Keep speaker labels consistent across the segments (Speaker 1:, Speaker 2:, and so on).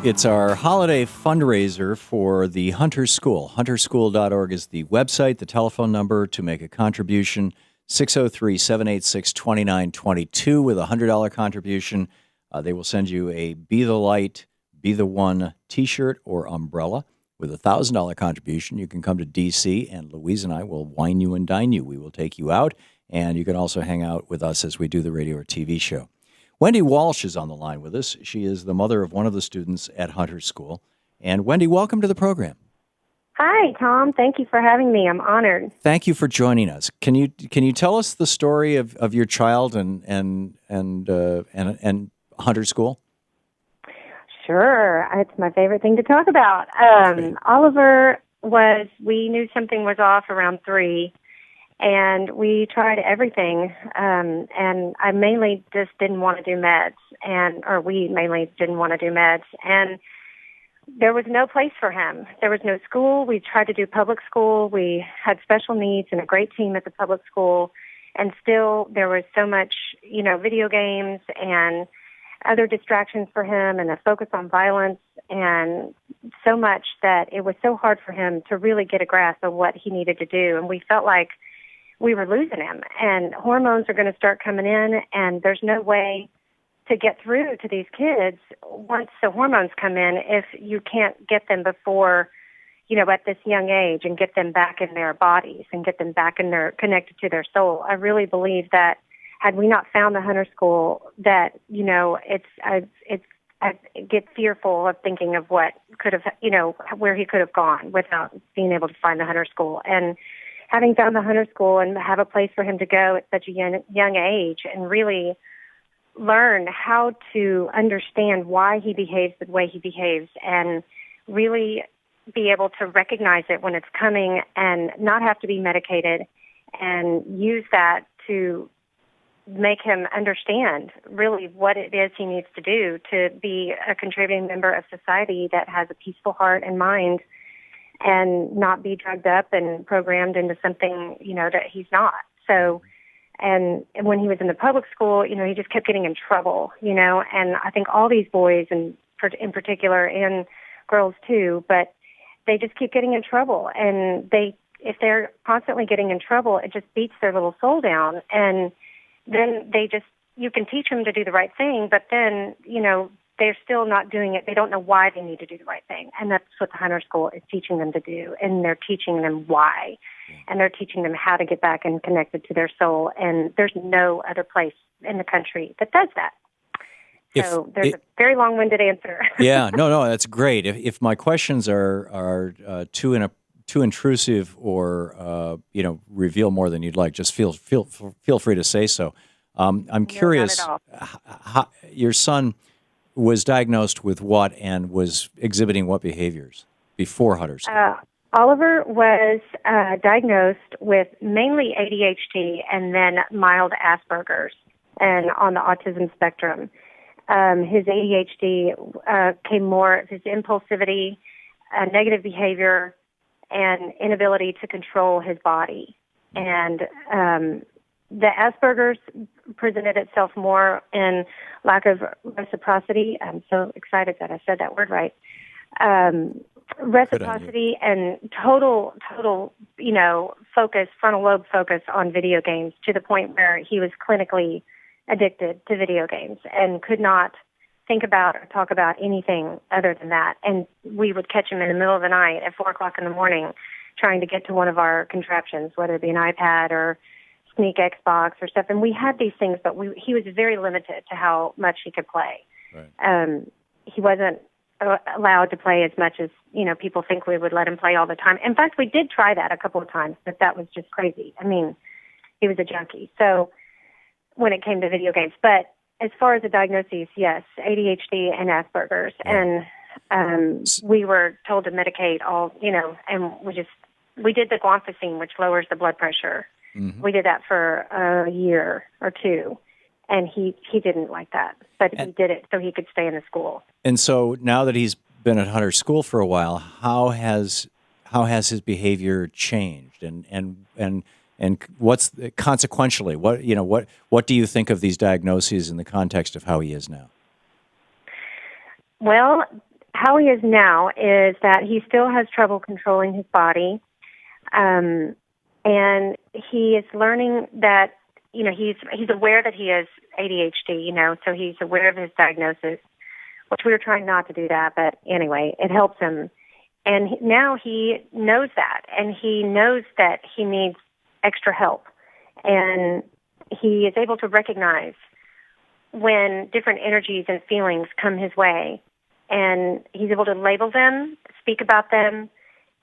Speaker 1: It's our holiday fundraiser for the Hunter School. Hunterschool.org is the website, the telephone number to make a contribution, 603-786-2922 with a $100 contribution. They will send you a Be the Light, Be the One t-shirt or umbrella. With a $1,000 contribution, you can come to D.C., and Louise and I will wine you and dine you. We will take you out, and you can also hang out with us as we do the radio or TV show. Wendy Walsh is on the line with us. She is the mother of one of the students at Hunter School. And Wendy, welcome to the program.
Speaker 2: Hi, Tom. Thank you for having me. I'm honored.
Speaker 1: Thank you for joining us. Can you tell us the story of your child and Hunter School?
Speaker 2: Sure. It's my favorite thing to talk about. Oliver we knew something was off around 3, and we tried everything. And I mainly just didn't want to do meds, we mainly didn't want to do meds. And there was no place for him. There was no school. We tried to do public school. We had special needs and a great team at the public school. And still there was so much, video games and other distractions for him and a focus on violence and so much that it was so hard for him to really get a grasp of what he needed to do. And we felt like we were losing him, and hormones are going to start coming in, and there's no way to get through to these kids once the hormones come in if you can't get them before, at this young age and get them back in their bodies and get them back connected to their soul. I really believe that had we not found the Hunter School, that, I get fearful of thinking of what could have, where he could have gone without being able to find the Hunter School. And having found the Hunter School and have a place for him to go at such a young age and really learn how to understand why he behaves the way he behaves and really be able to recognize it when it's coming and not have to be medicated and use that to make him understand really what it is he needs to do to be a contributing member of society that has a peaceful heart and mind and not be drugged up and programmed into something, that he's not. So, and when he was in the public school, he just kept getting in trouble, and I think all these boys in particular and girls too, but they just keep getting in trouble. And if they're constantly getting in trouble, it just beats their little soul down. And then you can teach them to do the right thing, but then, they're still not doing it. They don't know why they need to do the right thing. And that's what the Hunter School is teaching them to do. And they're teaching them why. And they're teaching them how to get back and connected to their soul. And there's no other place in the country that does that. So there's a very long-winded answer.
Speaker 1: Yeah, no, that's great. If my questions are too intrusive or reveal more than you'd like, just feel free to say so. I'm curious.
Speaker 2: Not at all.
Speaker 1: How, your son was diagnosed with what and was exhibiting what behaviors before Hunter School?
Speaker 2: Oliver was diagnosed with mainly ADHD and then mild Asperger's and on the autism spectrum. His ADHD came more of his impulsivity, negative behavior, and inability to control his body. And the Asperger's presented itself more in lack of reciprocity. I'm so excited that I said that word right. Reciprocity and total, focus, frontal lobe focus on video games to the point where he was clinically addicted to video games and could not think about or talk about anything other than that. And we would catch him in the middle of the night at 4:00 in the morning trying to get to one of our contraptions, whether it be an iPad or sneak Xbox or stuff. And we had these things, but he was very limited to how much he could play. Right. He wasn't allowed to play as much as, people think we would let him play all the time. In fact, we did try that a couple of times, but that was just crazy. I mean, he was a junkie. So when it came to video games, but as far as the diagnoses, yes, ADHD and Asperger's. Yeah. And we were told to medicate all, and we did the guanfacine, which lowers the blood pressure. Mm-hmm. We did that for a year or two, and he didn't like that, but he did it so he could stay in the school.
Speaker 1: And so now that he's been at Hunter School for a while, how has his behavior changed, and what's consequentially what do you think of these diagnoses in the context of how he is now?
Speaker 2: Well, how he is now is that he still has trouble controlling his body, and he is learning that he's aware that he has ADHD. So he's aware of his diagnosis, which we were trying not to do that, but anyway, it helps him. And now he knows that, and he knows that he needs extra help, and he is able to recognize when different energies and feelings come his way, and he's able to label them, speak about them,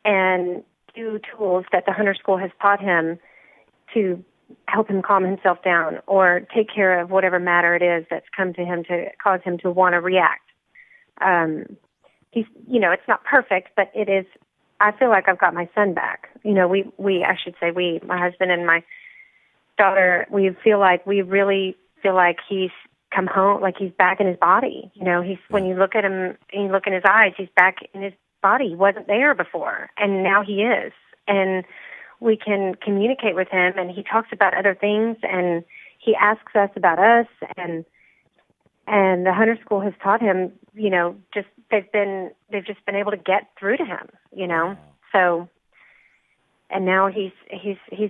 Speaker 2: and do tools that the Hunter School has taught him to help him calm himself down or take care of whatever matter it is that's come to him to cause him to want to react. It's not perfect, but it is. I feel like I've got my son back. I should say we, my husband and my daughter, we really feel like he's come home, like he's back in his body. When you look at him and you look in his eyes, he's back in his body. He wasn't there before, and now he is. And we can communicate with him, and he talks about other things, and he asks us about us, and the Hunter School has taught him, they've just been able to get through to him, So, and now he's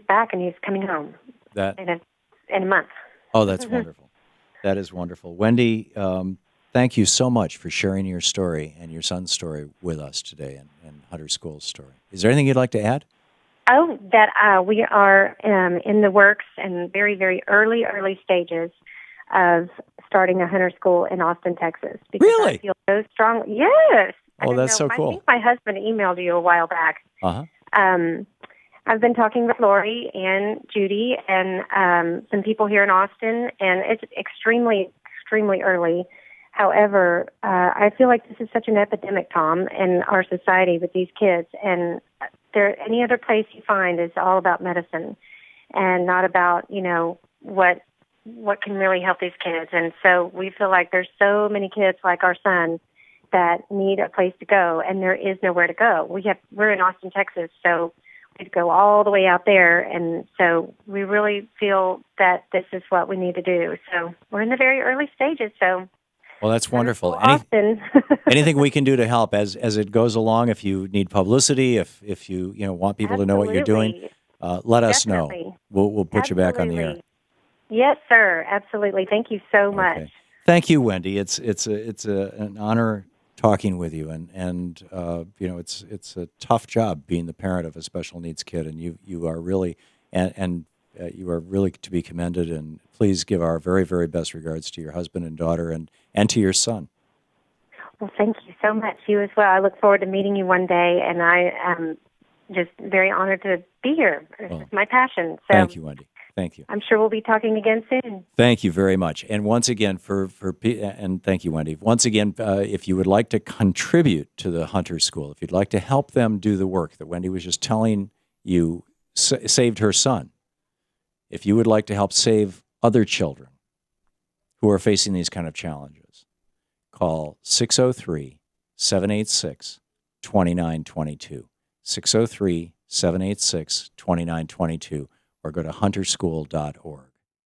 Speaker 2: back and he's coming home in a month.
Speaker 1: Oh, that's wonderful. That is wonderful. Wendy, thank you so much for sharing your story and your son's story with us today and Hunter School's story. Is there anything you'd like to add?
Speaker 2: Oh, that we are in the works and very, very early stages of starting a Hunter School in Austin, Texas. Because
Speaker 1: really?
Speaker 2: I feel so strong. Yes.
Speaker 1: Oh, that's so cool.
Speaker 2: I think my husband emailed you a while back.
Speaker 1: Uh-huh.
Speaker 2: I've been talking with Lori and Judy and some people here in Austin, and it's extremely, extremely early. However, I feel like this is such an epidemic, Tom, in our society with these kids. And any other place you find is all about medicine and not about, what can really help these kids. And so we feel like there's so many kids like our son that need a place to go, and there is nowhere to go. We're in Austin, Texas, so we'd go all the way out there, and so we really feel that this is what we need to do. So we're in the very early stages, so...
Speaker 1: Well, that's wonderful. Anything we can do to help as it goes along, if you need publicity, if you want people to know what you're doing, let us know. We'll put you back on the air.
Speaker 2: Yes, sir. Absolutely. Thank you so much.
Speaker 1: Okay. Thank you, Wendy. It's an honor talking with you, and it's a tough job being the parent of a special needs kid, and you are really you are really to be commended. And please give our very, very best regards to your husband and daughter, and to your son.
Speaker 2: Well, thank you so much. You as well. I look forward to meeting you one day, and I am just very honored to be here. It's my passion. So
Speaker 1: thank you, Wendy. Thank you.
Speaker 2: I'm sure we'll be talking again soon.
Speaker 1: Thank you very much. And once again, and thank you, Wendy. Once again, if you would like to contribute to the Hunter School, if you'd like to help them do the work that Wendy was just telling you saved her son, if you would like to help save other children who are facing these kind of challenges, call 603-786-2922, 603-786-2922, or go to hunterschool.org.